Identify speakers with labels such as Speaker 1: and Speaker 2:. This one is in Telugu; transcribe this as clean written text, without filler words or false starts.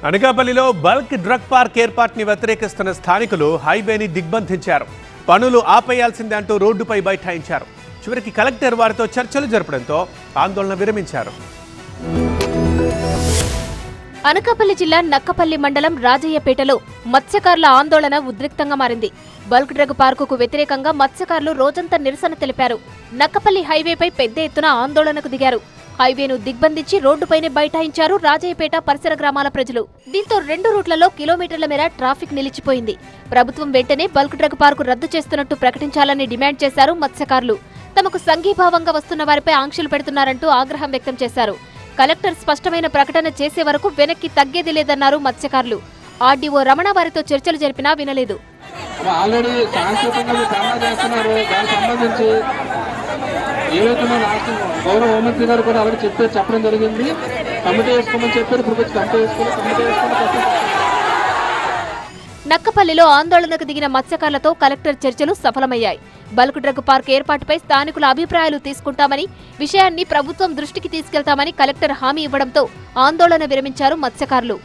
Speaker 1: అనకాపల్లిలో బల్క్ డ్రగ్ పార్క్ ఏర్పాటుని వ్యతిరేకిస్తున్న స్థానికులు హైవేని దిగ్బంధించారు. పనులు ఆపేయాల్సిందే అంటూ రోడ్డుపై బైఠాయించారు. చివరికి కలెక్టర్ వారితో చర్చలు జరపడంతో ఆందోళన విరమించారు.
Speaker 2: అనకాపల్లి జిల్లా నక్కపల్లి మండలం రాజయ్యపేటలో మత్స్యకారుల ఆందోళన ఉద్రిక్తంగా మారింది. బల్క్ డ్రగ్ పార్కుకు వ్యతిరేకంగా మత్స్యకారులు రోజంతా నిరసన తెలిపారు. నక్కపల్లి హైవేపై పెద్ద ఎత్తున ఆందోళనకు దిగారు. హైవేను దిగ్బంధించి రోడ్డుపైనే బైఠాయించారు రాజయ్యపేట పరిసర గ్రామాల ప్రజలు. దీంతో 2 రూట్లలో కిలోమీటర్ల మేర ట్రాఫిక్ నిలిచిపోయింది. ప్రభుత్వం వెంటనే బల్క్ డ్రగ్ పార్కు రద్దు చేస్తున్నట్టు ప్రకటించాలని డిమాండ్ చేశారు మత్స్యకారులు. తమకు సంఘీభావంగా వస్తున్న వారిపై ఆంక్షలు పెడుతున్నారంటూ ఆగ్రహం వ్యక్తం చేశారు. కలెక్టర్ స్పష్టమైన ప్రకటన చేసే వరకు వెనక్కి తగ్గేది లేదన్నారు మత్స్యకారులు. ఆర్డీఓ రమణ వారితో చర్చలు జరిపినా వినలేదు.
Speaker 3: ఏవైతే రాష్ట్ర గౌరవ హోంమంత్రి గారు కూడా ఆవిడ చెప్పడం జరిగింది. కమిటీ వేసుకోమని చెప్పారు. కమిటీ వేసుకుని
Speaker 2: నక్కపల్లిలో ఆందోళనకు దిగిన మత్స్యకారులతో కలెక్టర్ చర్చలు సఫలమయ్యాయి. బల్క్ డ్రగ్ పార్క్ ఏర్పాటుపై స్థానికుల అభిప్రాయాలు తీసుకుంటామని, విషయాన్ని ప్రభుత్వం దృష్టికి తీసుకెళ్తామని కలెక్టర్ హామీ ఇవ్వడంతో ఆందోళన విరమించారు మత్స్యకారులు.